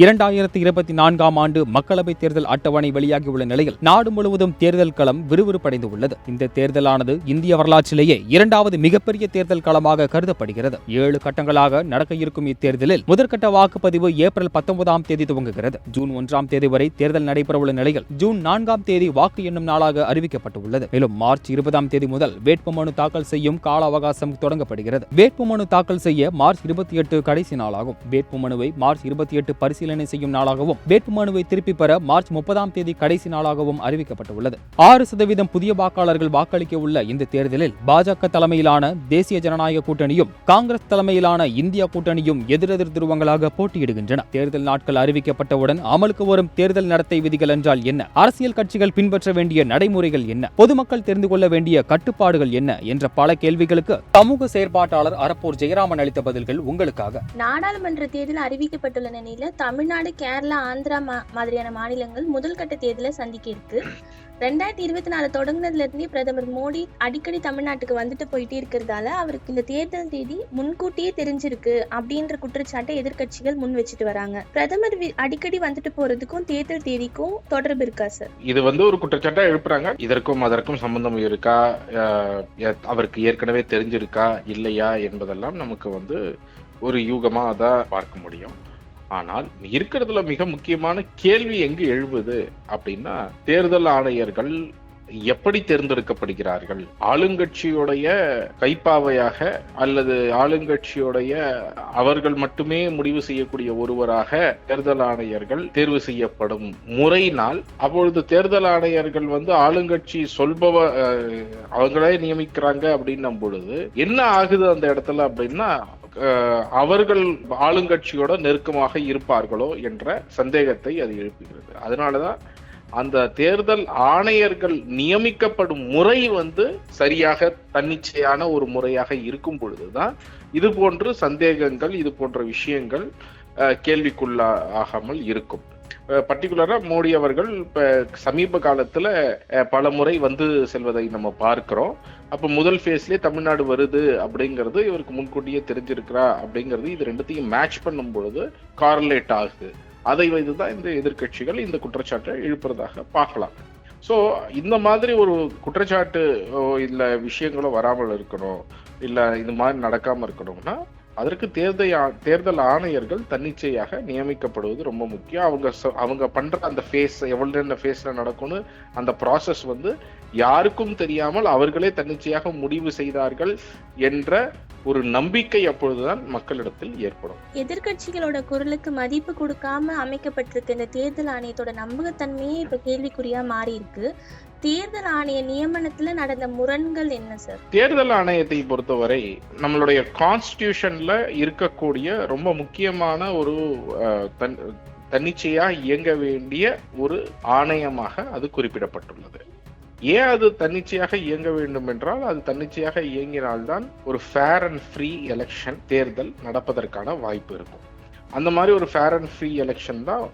2024ஆம் ஆண்டு மக்களவைத் தேர்தல் அட்டவணை வெளியாகியுள்ள நிலையில் நாடு முழுவதும் தேர்தல் களம் விறுவிறுப்படைந்து உள்ளது. இந்த தேர்தலானது இந்திய வரலாற்றிலேயே இரண்டாவது மிகப்பெரிய தேர்தல் களமாக கருதப்படுகிறது. 7 கட்டங்களாக நடக்க இருக்கும் இத்தேர்தலில் முதற்கட்ட வாக்குப்பதிவு ஏப்ரல் 19ஆம் தேதி துவங்குகிறது. ஜூன் 1ஆம் தேதி வரை தேர்தல் நடைபெறவுள்ள நிலையில் ஜூன் 4ஆம் தேதி வாக்கு எண்ணும் நாளாக அறிவிக்கப்பட்டுள்ளது. மேலும் மார்ச் 20ஆம் தேதி முதல் வேட்புமனு தாக்கல் செய்யும் கால அவகாசம் தொடங்கப்படுகிறது. வேட்புமனு தாக்கல் செய்ய மார்ச் 28 கடைசி நாளாகும். வேட்புமனுவை மார்ச் 28 பரிசீலனை செய்யும் நாளாகவும் வேட்புமனுவை திருப்பி பெற மார்ச் 30ஆம் தேதி கடைசி நாளாகவும் அறிவிக்கப்பட்டுள்ளது. 6% புதிய வாக்காளர்கள் வாக்களிக்க உள்ள இந்த தேர்தலில் பாஜக தலைமையிலான தேசிய ஜனநாயக கூட்டணியும் காங்கிரஸ் தலைமையிலான இந்தியா கூட்டணியும் எதிரெதிர் துருவங்களாக போட்டியிடுகின்றன. தேர்தல் நாட்கள் அறிவிக்கப்பட்டவுடன் அமலுக்கு வரும் தேர்தல் நடத்தை விதிகள் என்றால் என்ன, அரசியல் கட்சிகள் பின்பற்ற வேண்டிய நடைமுறைகள் என்ன, பொதுமக்கள் தெரிந்து கொள்ள வேண்டிய கட்டுப்பாடுகள் என்ன என்ற பல கேள்விகளுக்கு சமூக செயற்பாட்டாளர் அரப்பூர் ஜெயராமன் அளித்த பதில்கள் உங்களுக்காக. நாடாளுமன்ற தேர்தல் அறிவிக்கப்பட்டுள்ள நிலையில தமிழ்நாடு, கேரளா, ஆந்திரா மாதிரியான மாநிலங்கள் முதல் கட்ட தேர்தலை சந்திக்க இருக்கு. 2024 தொடங்குனதுல இருந்தே பிரதமர் மோடி அடிக்கடி தமிழ்நாட்டுக்கு வந்துட்டு போயிட்டே இருக்கிறதால அவருக்கு இந்த தேர்தல் தேதி முன்கூட்டியே தெரிஞ்சிருக்கு அப்படின்ற குற்றச்சாட்டை எதிர்க்கட்சிகள் முன் வச்சுட்டு வராங்க. பிரதமர் அடிக்கடி வந்துட்டு போறதுக்கும் தேர்தல் தேதிக்கும் தொடர்பு இருக்கா சார்? இது ஒரு குற்றச்சாட்டை எழுப்புறாங்க. இதற்கும் அதற்கும் சம்பந்தம் இருக்கா, அவருக்கு ஏற்கனவே தெரிஞ்சிருக்கா இல்லையா என்பதெல்லாம் நமக்கு ஒரு யூகமா தான் பார்க்க முடியும். ஆனால் இருக்கிறதுல மிக முக்கியமான கேள்வி எங்கு எழுவது அப்படின்னா, தேர்தல் ஆணையர்கள் எப்படி தேர்ந்தெடுக்கப்படுகிறார்கள்? ஆளுங்கட்சியுடைய கைப்பாவையாக அல்லது ஆளுங்கட்சியுடைய அவர்கள் மட்டுமே முடிவு செய்யக்கூடிய ஒருவராக தேர்தல் ஆணையர்கள் தேர்வு செய்யப்படும் முறையினால், அப்பொழுது தேர்தல் ஆணையர்கள் ஆளுங்கட்சி அவங்களே நியமிக்கிறாங்க அப்படின்னும் பொழுது என்ன ஆகுது அந்த இடத்துல அப்படின்னா, அவர்கள் ஆளுங்கட்சியோட நெருக்கமாக இருப்பார்களோ என்ற சந்தேகத்தை அது எழுப்புகிறது. அதனாலதான் அந்த தேர்தல் ஆணையர்கள் நியமிக்கப்படும் முறை சரியாக தன்னிச்சையான ஒரு முறையாக இருக்கும் பொழுதுதான் இது போன்ற சந்தேகங்கள், இது போன்ற விஷயங்கள் கேள்விக்குள்ளாகாமல் இருக்கும். பர்டிகுலரா மோடி அவர்கள் இப்ப சமீப காலத்துல பல முறை செல்வதை நம்ம பார்க்கிறோம். அப்ப முதல் ஃபேஸ்லயே தமிழ்நாடு வருது அப்படிங்கிறது இவருக்கு முன்கூட்டியே தெரிஞ்சிருக்கிறா அப்படிங்கிறது, இது ரெண்டுத்தையும் மேட்ச் பண்ணும் பொழுது கார்லேட் ஆகுது. அதை வைத்துதான் இந்த எதிர்கட்சிகள் இந்த குற்றச்சாட்டை இழுப்புறதாக பார்க்கலாம். சோ இந்த மாதிரி ஒரு குற்றச்சாட்டு இல்ல விஷயங்களோ வராமல் இருக்கணும், இல்ல இந்த மாதிரி நடக்காம இருக்கணும்னா அதற்கு தேர்தல் ஆணையர்கள் தன்னிச்சையாக நியமிக்கப்படுவது ரொம்ப முக்கியம். அவங்க பண்ற அந்த ஃபேஸ் எவ்வளவு ஃபேஸ்ல நடக்கும்னு அந்த ப்ராசஸ் யாருக்கும் தெரியாமல் அவர்களே தன்னிச்சையாக முடிவு செய்தார்கள் என்ற ஒரு நம்பிக்கை அப்பொழுதுதான் மக்களிடத்தில் ஏற்படும். எதிர்கட்சிகளோட குரலுக்கு மதிப்பு கொடுக்காம அமைக்கப்பட்டிருக்க இந்த தேர்தல் ஆணையத்தோட நம்பகத்தன்மையே இப்ப கேள்விக்குறியா மாறி இருக்கு. தேர்தல் ஆணைய நியமனத்துல நடந்த முரண்கள் என்ன சார்? தேர்தல் ஆணையத்தை பொறுத்தவரை நம்மளுடைய கான்ஸ்டிடியூஷன்ல இருக்கக்கூடிய ரொம்ப முக்கியமான ஒரு தன்னிச்சையா இயங்க வேண்டிய ஒரு ஆணையமாக அது குறிப்பிடப்பட்டுள்ளது. ஏன் அது தன்னிச்சையாக இயங்க வேண்டும் என்றால், அது தன்னிச்சையாக இயங்கினால்தான் ஒரு ஃபேர் அண்ட் ஃப்ரீ எலெக்ஷன் தேர்தல் நடப்பதற்கான வாய்ப்பு இருக்கும். அந்த மாதிரி ஒரு ஃபேர் அண்ட் ஃப்ரீ எலெக்ஷன் தான்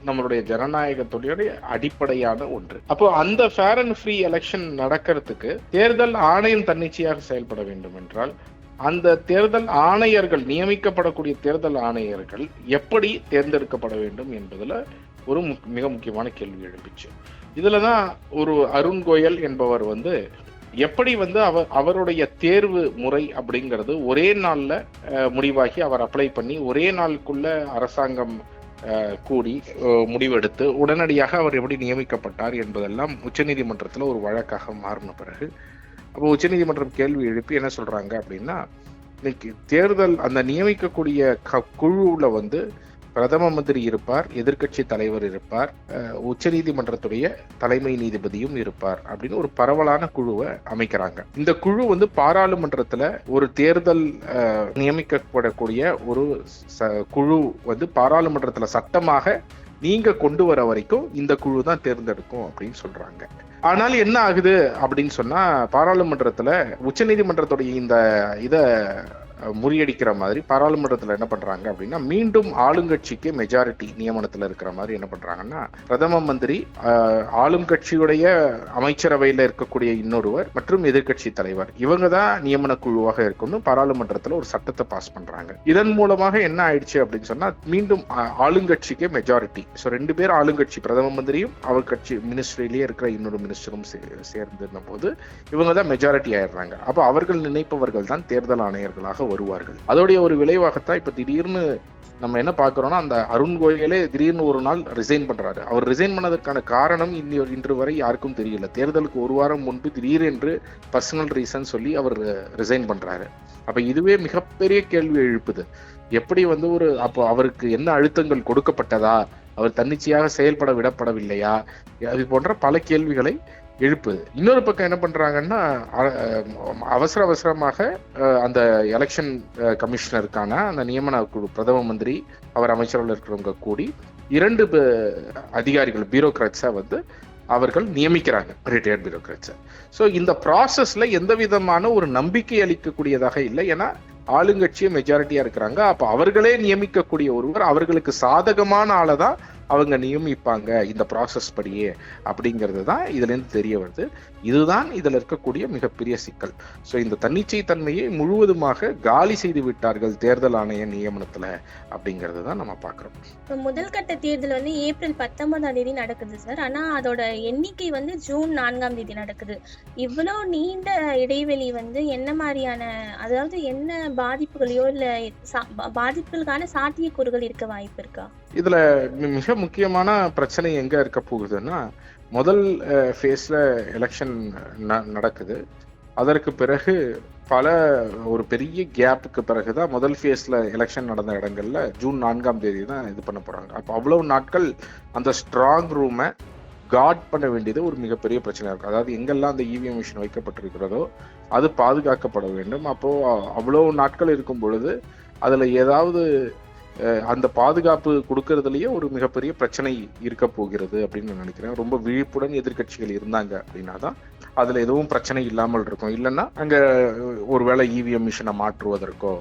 நம்மளுடைய ஜனநாயகத்துடைய அடிப்படையான ஒன்று. அப்போ அந்த ஃபேர் அண்ட் ஃப்ரீ எலெக்ஷன் நடக்கிறதுக்கு தேர்தல் ஆணையம் தன்னிச்சையாக செயல்பட வேண்டும் என்றால், அந்த தேர்தல் ஆணையர்கள், நியமிக்கப்படக்கூடிய தேர்தல் ஆணையர்கள் எப்படி தேர்ந்தெடுக்கப்பட வேண்டும் என்பதுல ஒரு மிக முக்கியமான கேள்வி எழுப்பிச்சு. இதுலதான் ஒரு அருண் கோயல் என்பவர் எப்படி அவருடைய தேர்வு முறை அப்படிங்கிறது ஒரே நாள்ல முடிவாகி அவர் அப்ளை பண்ணி ஒரே நாளுக்குள்ள அரசாங்கம் கூடி முடிவெடுத்து உடனடியாக அவர் எப்படி நியமிக்கப்பட்டார் என்பதெல்லாம் உச்சநீதிமன்றத்துல ஒரு வழக்காக மாறின பிறகு, அப்போ உச்சநீதிமன்றம் கேள்வி எழுப்பி என்ன சொல்றாங்க அப்படின்னா, இன்னைக்கு தேர்தல் அந்த நியமிக்கக்கூடிய குழுவுல பிரதம மந்திரி இருப்பார், எதிர்கட்சி தலைவர் இருப்பார், உச்சநீதிமன்றத்துடைய தலைமை நீதிபதியும் இருப்பார் அப்படின்னு ஒரு பரவலான குழுவை அமைக்கிறாங்க. இந்த குழு பாராளுமன்றத்துல ஒரு தேர்தல் நியமிக்கப்படக்கூடிய ஒரு குழு பாராளுமன்றத்துல சட்டமாக நீங்க கொண்டு வர வரைக்கும் இந்த குழு தான் தேர்ந்தெடுக்கும் அப்படின்னு சொல்றாங்க. ஆனால் என்ன ஆகுது அப்படின்னு சொன்னா, பாராளுமன்றத்துல உச்சநீதிமன்றத்துடைய இந்த முறியடிக்கிற மாதிரி பாராளுமன்றத்தில் என்ன பண்றாங்க அப்படின்னா, மீண்டும் ஆளுங்கட்சிக்கு மெஜாரிட்டி நியமனத்தில் இருக்கிற மாதிரி என்ன பண்றாங்கன்னா, பிரதம மந்திரி, ஆளும் கட்சியுடைய அமைச்சரவையில் இருக்கக்கூடிய இன்னொருவர் மற்றும் எதிர்கட்சி தலைவர், இவங்க தான் நியமன குழுவாக இருக்கணும் பாராளுமன்றத்தில் ஒரு சட்டத்தை பாஸ் பண்றாங்க. இதன் மூலமாக என்ன ஆயிடுச்சு அப்படின்னு சொன்னா, மீண்டும் ஆளுங்கட்சிக்கு மெஜாரிட்டி. ஸோ 2 பேர் ஆளுங்கட்சி, பிரதம மந்திரியும் அவர் கட்சி மினிஸ்ட்ரியிலேயே இருக்கிற இன்னொரு மினிஸ்டரும் சேர்ந்து போது இவங்க தான் மெஜாரிட்டி ஆயிடுறாங்க. அப்போ அவர்கள் நினைப்பவர்கள் தான் தேர்தல் ஆணையர்களாக வருவார்கள். அதோடைய ஒரு விளைவாகத்தான் இப்ப திடீர்னு நம்ம என்ன பார்க்கிறோம்னா, அந்த அருண் கோயலே திடீர்னு ஒரு நாள் ரிசைன் பண்றாரு. அவர் ரிசைன் பண்ணதற்கான காரணம் இன்று வரை யாருக்கும் தெரியல. தேர்தலுக்கு ஒரு வாரம் முன்பு திடீரென்று பர்சனல் ரீசன் சொல்லி அவர் ரிசைன் பண்றாரு. அப்ப இதுவே மிகப்பெரிய கேள்வி எழுப்புது. எப்படி அப்போ அவருக்கு என்ன அழுத்தங்கள் கொடுக்கப்பட்டதா, அவர் தன்னிச்சையாக செயல்பட விடப்படவில்லையா, அது போன்ற பல கேள்விகளை எழுப்புது. இன்னொரு பக்கம் என்ன பண்றாங்கன்னா, அவசரமாக அந்த எலெக்ஷன் கமிஷனருக்கான அந்த நியமன குழு, பிரதம மந்திரி, அவர் அமைச்சரவையில் இருக்கிறவங்க கூடி 2 அதிகாரிகள், பியூரோக்ராட்ஸை அவர்கள் நியமிக்கிறாங்க, ரிட்டையர்ட் பியூரோக்ராட்ஸை. ஸோ இந்த ப்ராசஸ்ல எந்த விதமான ஒரு நம்பிக்கை அளிக்கக்கூடியதாக இல்லை. ஏன்னா ஆளுங்கட்சியை மெஜாரிட்டியா இருக்கிறாங்க. அப்ப அவர்களே நியமிக்கக்கூடிய ஒருவர் அவர்களுக்கு சாதகமான ஆளை தான் அவங்க நியமிப்பாங்க இந்த ப்ராசஸ் படியே அப்படிங்கிறது தான் இதுல இருந்து தெரிய வருது. இதுதான் இதுல இருக்கக்கூடிய மிகப்பெரிய சிக்கல். ஸோ இந்த தன்னிச்சை தன்மையை முழுவதுமாக காலி செய்து விட்டார்கள் தேர்தல் ஆணைய நியமனத்துல அப்படிங்கிறது தான் நம்ம பார்க்கிறோம். முதல் கட்ட தேர்தல் ஏப்ரல் 19ஆம் தேதி நடக்குது சார். ஆனா அதோட எண்ணிக்கை ஜூன் 4ஆம் தேதி நடக்குது. இவ்வளவு நீண்ட இடைவெளி என்ன மாதிரியான, அதாவது என்ன பாதிப்புகளையோ இல்ல பாதிப்புகளுக்கான சாத்தியக்கூறுகள் இருக்க வாய்ப்பு இருக்கா? இதுல மிக முக்கியமான பிரச்சனை எங்க இருக்க போகுதுன்னா, முதல் ஃபேஸ்ல எலெக்ஷன் நடக்குது. அதற்கு பிறகு ஒரு பெரிய கேப்புக்கு பிறகுதான் முதல் ஃபேஸ்ல எலெக்ஷன் நடந்த இடங்கள்ல ஜூன் 4ஆம் தேதி தான் இது பண்ண போறாங்க. அப்போ அவ்வளவு நாட்கள் அந்த ஸ்ட்ராங் ரூமை கார்ட் பண்ண வேண்டியது ஒரு மிகப்பெரிய பிரச்சனையா இருக்கும். அதாவது எங்கெல்லாம் அந்த இவிஎம் மிஷின் வைக்கப்பட்டிருக்கிறதோ அது பாதுகாக்கப்பட வேண்டும். அப்போ அவ்வளவு நாட்கள் இருக்கும் பொழுது அதுல ஏதாவது அந்த பாதுகாப்பு கொடுக்கறதுலயே ஒரு மிகப்பெரிய பிரச்சனை இருக்க போகிறது அப்படின்னு நான் நினைக்கிறேன். ரொம்ப விழிப்புடன் எதிர்கட்சிகள் இருந்தாங்க அப்படின்னா தான் அதுல எதுவும் பிரச்சனை இல்லாமல் இருக்கும். இல்லைன்னா அங்க ஒருவேளை இவிஎம் மிஷினை மாற்றுவதற்கோ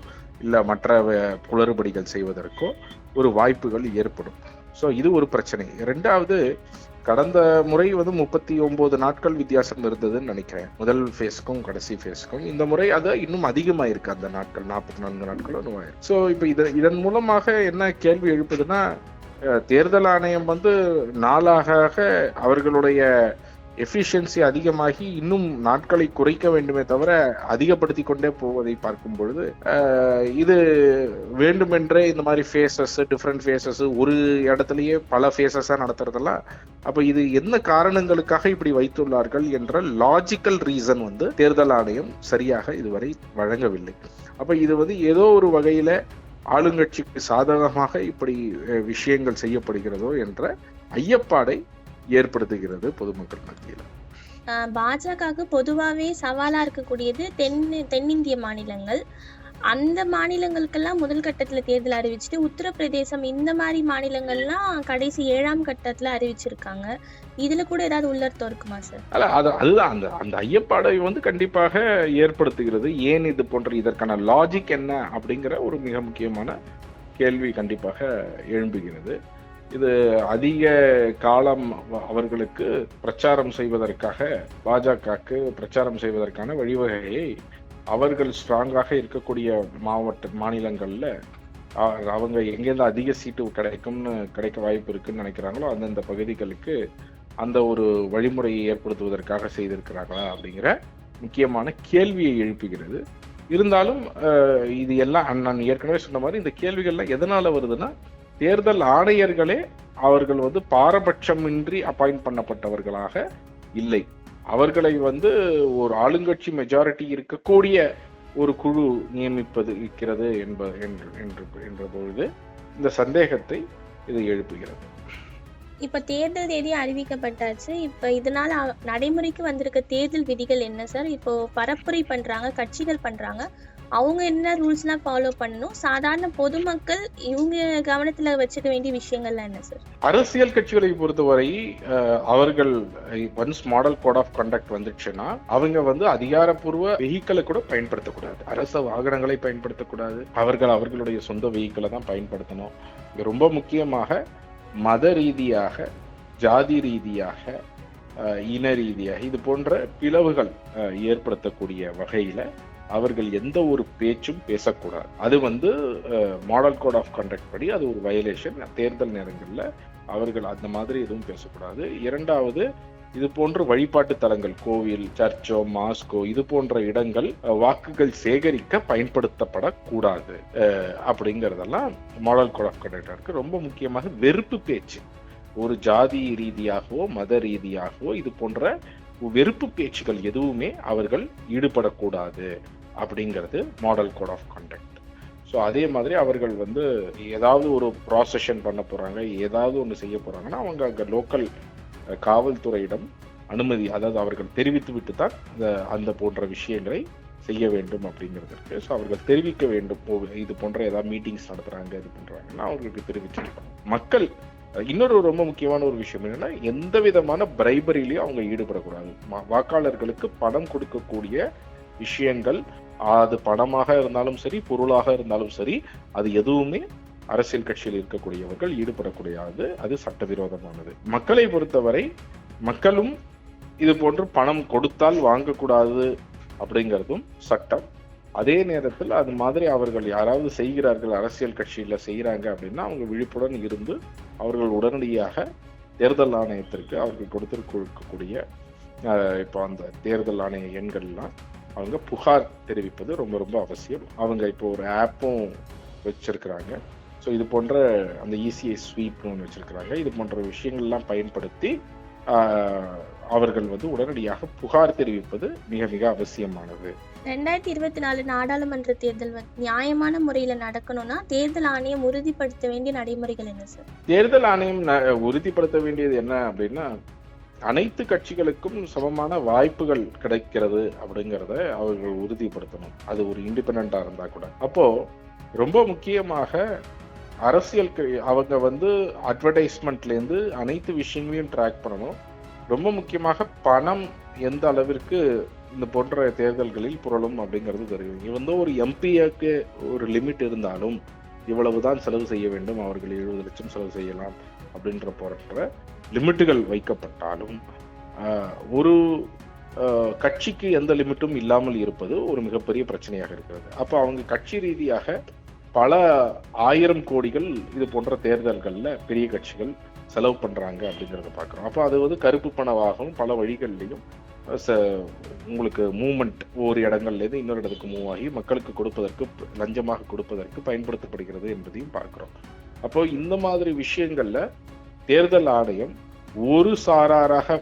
இல்ல மற்ற குளறுபடிகள் செய்வதற்கோ ஒரு வாய்ப்புகள் ஏற்படும். ஸோ இது ஒரு பிரச்சனை. 2வது, கடந்த முறை 39 நாட்கள் வித்தியாசம் இருந்ததுன்னு நினைக்கிறேன், முதல் ஃபேஸ்க்கும் கடைசி ஃபேஸ்க்கும். இந்த முறை அது இன்னும் அதிகமாயிருக்கு, அந்த நாட்கள் 44 நாட்கள். ஸோ இப்போ இதன் மூலமாக என்ன கேள்வி எழுப்புதுன்னா, தேர்தல் ஆணையம் நாளாக அவர்களுடைய எஃபிஷியன்சி அதிகமாகி இன்னும் நாட்களை குறைக்க வேண்டுமே தவிர அதிகப்படுத்தி கொண்டே போவதை பார்க்கும் பொழுது, இது வேண்டுமென்றே இந்த மாதிரி ஃபேஸஸ், டிஃப்ரெண்ட் ஃபேஸஸ், ஒரு இடத்துலயே பல ஃபேஸஸா நடத்துறதெல்லாம், அப்ப இது என்ன காரணங்களுக்காக இப்படி வைத்துள்ளார்கள் என்ற லாஜிக்கல் ரீசன் தேர்தல் ஆணையம் சரியாக இதுவரை வழங்கவில்லை. அப்ப இது ஏதோ ஒரு வகையில ஆளுங்கட்சிக்கு சாதகமாக இப்படி விஷயங்கள் செய்யப்படுகிறதோ என்ற ஐயப்பாடை ஏற்படுத்துகிறது பொதுமக்கள் மத்தியில். பாஜகவுக்கு பொதுவாகவே சவாலா இருக்கக்கூடியது தென்னிந்திய மாநிலங்கள். அந்த மாநிலங்களுக்கெல்லாம் முதல் கட்டத்துல தேர்தல் அறிவிச்சுட்டு, உத்தரப்பிரதேசம் இந்த மாதிரி மாநிலங்கள்லாம் கடைசி 7ஆம் கட்டத்துல அறிவிச்சிருக்காங்க. இதுல கூட ஏதாவது உள்ளர்த்தம் இருக்குமா சார்? அதுதான் அந்த ஐயப்பாடை கண்டிப்பாக ஏற்படுத்துகிறது. ஏன் இது போன்ற இதற்கான லாஜிக் என்ன அப்படிங்கிற ஒரு மிக முக்கியமான கேள்வி கண்டிப்பாக எழும்புகிறது. இது அதிக காலம் அவர்களுக்கு பிரச்சாரம் செய்வதற்காக, பாஜகவுக்கு பிரச்சாரம் செய்வதற்கான வழிவகையை அவர்கள் ஸ்ட்ராங்காக இருக்கக்கூடிய மாநிலங்கள்ல அவங்க எங்கேருந்து அதிக சீட்டு கிடைக்க வாய்ப்பு இருக்குன்னு நினைக்கிறாங்களோ அந்தந்த பகுதிகளுக்கு அந்த ஒரு வழிமுறையை ஏற்படுத்துவதற்காக செய்திருக்கிறாங்களா அப்படிங்கிற முக்கியமான கேள்வியை எழுப்புகிறது. இருந்தாலும் இது எல்லாம் நான் ஏற்கனவே சொன்ன மாதிரி இந்த கேள்விகள்லாம் எதனால வருதுன்னா, தேர்தல் ஆணையர்களே அவர்கள் பாரபட்சமின்றி அப்பாயிண்ட் பண்ணப்பட்டவர்களாக இல்லை. அவர்களை ஒரு ஆளுங்கட்சி மெஜாரிட்டி இருக்கக்கூடிய ஒரு குழு நியமிப்பது இருக்கிறது என்ற பொழுது இந்த சந்தேகத்தை இது எழுப்புகிறது. இப்ப தேர்தல் தேதி அறிவிக்கப்பட்டாச்சு. இப்ப இதனால நடைமுறைக்கு வந்திருக்க தேர்தல் விதிகள் என்ன சார்? இப்போ பரப்புரை பண்றாங்க, கட்சிகள் பண்றாங்க. அவங்க என்ன ரூல்ஸ்லாம் ஃபாலோ பண்ணணும், சாதாரண பொதுமக்கள் இவங்க கவனத்துல வச்சுக்க வேண்டிய விஷயங்கள்லாம் என்ன சார்? அரசியல் கட்சிகளை பொறுத்தவரை அவர்கள் once model code of conduct வந்துச்சுன்னா அவங்க வந்து அதிகாரப்பூர்வ வெஹிக்கிளை கூட பயன்படுத்தக்கூடாது, அரச வாகனங்களை பயன்படுத்தக்கூடாது, அவர்களுடைய சொந்த வெஹிக்கிளை தான் பயன்படுத்தணும். ரொம்ப முக்கியமாக மத ரீதியாக, ஜாதி ரீதியாக, இன ரீதியாக இது போன்ற பிளவுகள் ஏற்படுத்தக்கூடிய வகையில அவர்கள் எந்த ஒரு பேச்சும் பேசக்கூடாது. அது வந்து மாடல் கோட் ஆஃப் கண்டக்ட் படி அது ஒரு வயலேஷன். தேர்தல் நேரங்களில் அவர்கள் அந்த மாதிரி எதுவும் பேசக்கூடாது. இரண்டாவது, இது போன்ற வழிபாட்டு தலங்கள், கோவில், சர்ச்சோ, மாஸ்கோ, இது போன்ற இடங்கள் வாக்குகள் சேகரிக்க பயன்படுத்தப்படக்கூடாது அப்படிங்கிறதெல்லாம் மாடல் கோட் ஆஃப் கண்டக்ட் இருக்கு. ரொம்ப முக்கியமாக வெறுப்பு பேச்சு, ஒரு ஜாதி ரீதியாகவோ மத ரீதியாகவோ இது போன்ற வெறுப்பு பேச்சுகள் எதுவுமே அவர்கள் ஈடுபடக்கூடாது அப்படிங்கிறது model code of conduct. So அதே மாதிரி அவர்கள் வந்து ஏதாவது ஒரு ப்ராசஷன் பண்ண போறாங்க, ஏதாவது ஒன்று செய்ய போறாங்கன்னா அவங்க அங்கே லோக்கல் காவல்துறையிடம் அனுமதி, அதாவது அவர்கள் தெரிவித்து விட்டு தான் அந்த போன்ற விஷயங்களை செய்ய வேண்டும் அப்படிங்கிறது இருக்கு. ஸோ அவர்கள் தெரிவிக்க வேண்டும், இது போன்ற ஏதாவது மீட்டிங்ஸ் நடத்துறாங்க இது பண்றாங்கன்னா அவர்களுக்கு தெரிவிச்சிருக்கணும். மக்கள் இன்னொரு ரொம்ப முக்கியமான ஒரு விஷயம் என்னன்னா, எந்த விதமான பிரைபரிலையும் அவங்க ஈடுபடக்கூடாது. வாக்காளர்களுக்கு பணம் கொடுக்கக்கூடிய விஷயங்கள், அது பணமாக இருந்தாலும் சரி, பொருளாக இருந்தாலும் சரி, அது எதுவுமே அரசியல் கட்சியில் இருக்கக்கூடியவர்கள் ஈடுபடக்கூடாது. அது சட்டவிரோதமானது. மக்களை பொறுத்தவரை மக்களும் இது போன்று பணம் கொடுத்தால் வாங்கக்கூடாது அப்படிங்கிறதும் சட்டம். அதே நேரத்தில் அது மாதிரி அவர்கள் யாராவது செய்கிறார்கள், அரசியல் கட்சியில செய்யறாங்க அப்படின்னா அவங்க விழிப்புடன் இருந்து அவர்கள் உடனடியாக தேர்தல் ஆணையத்திற்கு அவர்கள் கொடுத்திருக்கக்கூடிய இப்போ அந்த தேர்தல் ஆணைய எண்கள்லாம் அவங்க புகார் தெரிவிப்பது ரொம்ப ரொம்ப அவசியம். அவங்க இப்போ ஒரு ஆப்பும் வச்சிருக்கிறாங்க. ஸோ இது போன்ற அந்த இசிஐ ஸ்வீப்னு ஒன்று வச்சிருக்கிறாங்க. இது போன்ற விஷயங்கள்லாம் பயன்படுத்தி அவர்கள் வந்து உடனடியாக புகார் தெரிவிப்பது மிக மிக அவசியமானது. 2024 நாடாளுமன்ற தேர்தல் நியாயமான முறையில நடக்கணும்னா தேர்தல் ஆணையம் உறுதிப்படுத்த வேண்டிய நடைமுறைகள் என்ன சார்? தேர்தல் ஆணையம் உறுதிப்படுத்த வேண்டியது என்ன அப்படின்னா, அனைத்து கட்சிகளுக்கும் சமமான வாய்ப்புகள் கிடைக்கிறது அப்படிங்கிறத அவர்கள் உறுதிப்படுத்தணும். அது ஒரு இண்டிபெண்டா இருந்தா கூட. அப்போ ரொம்ப முக்கியமாக அரசியல் அவங்க வந்து அட்வர்டைஸ்மெண்ட்ல இருந்து அனைத்து விஷயங்களையும் ட்ராக் பண்ணணும். ரொம்ப முக்கியமாக பணம் எந்த அளவிற்கு இந்த போன்ற தேர்தல்களில் புரளும் அப்படிங்கிறது தெரியும். வந்து ஒரு எம்பிக்கு ஒரு லிமிட் இருந்தாலும் இவ்வளவுதான் செலவு செய்ய வேண்டும், அவர்கள் 70 லட்சம் செலவு செய்யலாம் அப்படின்ற போன்ற லிமிட்டுகள் வைக்கப்பட்டாலும் ஒரு கட்சிக்கு எந்த லிமிட்டும் இல்லாமல் இருப்பது ஒரு மிகப்பெரிய பிரச்சனையாக இருக்கிறது. அப்போ அவங்க கட்சி ரீதியாக பல 1000 கோடிகள் இது போன்ற தேர்தல்கள்ல பெரிய கட்சிகள் செலவு பண்றாங்க அப்படிங்கிறத பார்க்குறோம். அப்போ அது வந்து கருப்பு பணமாகவும் பல வழிகள்லையும் உங்களுக்கு மூவ்மெண்ட் ஒரு இடங்கள்லேருந்து இன்னொரு இடத்துக்கு மூவ் ஆகி மக்களுக்கு கொடுப்பதற்கு, லஞ்சமாக கொடுப்பதற்கு பயன்படுத்தப்படுகிறது என்பதையும் பார்க்கிறோம். அப்போ இந்த மாதிரி விஷயங்கள்ல தேர்தல் ஆணையம் ஒரு சாராராக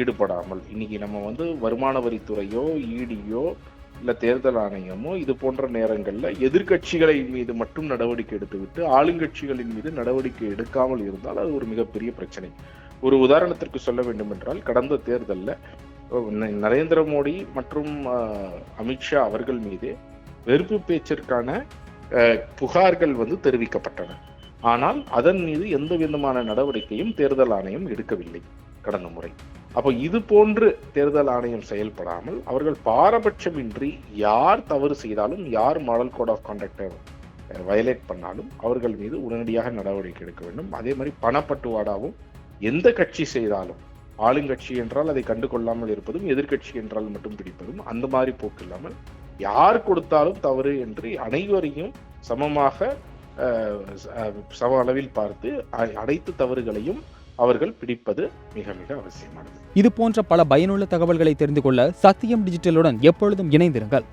ஈடுபடாமல், இன்னைக்கு நம்ம வந்து வருமான வரித்துறையோ இடியோ இல்ல தேர்தல் ஆணையமோ இது போன்ற நேரங்கள்ல எதிர்கட்சிகளை மீது மட்டும் நடவடிக்கை எடுத்துவிட்டு ஆளுங்கட்சிகளின் மீது நடவடிக்கை எடுக்காமல் இருந்தால் அது ஒரு மிகப்பெரிய பிரச்சனை. ஒரு உதாரணத்திற்கு சொல்ல வேண்டும் என்றால், கடந்த தேர்தலில் நரேந்திர மோடி மற்றும் அமித்ஷா அவர்கள் மீது வெறுப்பு பேச்சிற்கான புகார்கள் வந்து தெரிவிக்கப்பட்டன. ஆனால் அதன் மீது எந்த விதமான நடவடிக்கையும் தேர்தல் ஆணையம் எடுக்கவில்லை கடந்த முறை. அப்போ இது போன்று தேர்தல் ஆணையம் செயல்படாமல் அவர்கள் பாரபட்சமின்றி யார் தவறு செய்தாலும், யார் மாடல் கோட் ஆஃப் கான்டக்டை வயலேட் பண்ணாலும் அவர்கள் மீது உடனடியாக நடவடிக்கை எடுக்க வேண்டும். அதே மாதிரி பணப்பட்டுவாடாவும் எந்த கட்சி செய்தாலும், ஆளுங்கட்சி என்றால் அதை கண்டு கொள்ளாமல் இருப்பதும், எதிர்கட்சி என்றால் மட்டும் பிடிப்பதும், அந்த மாதிரி போக்கு இல்லாமல் யார் கொடுத்தாலும் தவறு என்று அனைவரையும் சமமாக சம அளவில் பார்த்து அனைத்து தவறுகளையும் அவர்கள் பிடிப்பது மிக மிக அவசியமானது. இது போன்ற பல பயனுள்ள தகவல்களை தெரிந்து கொள்ள சத்தியம் டிஜிட்டலுடன் எப்பொழுதும் இணைந்திருங்கள்.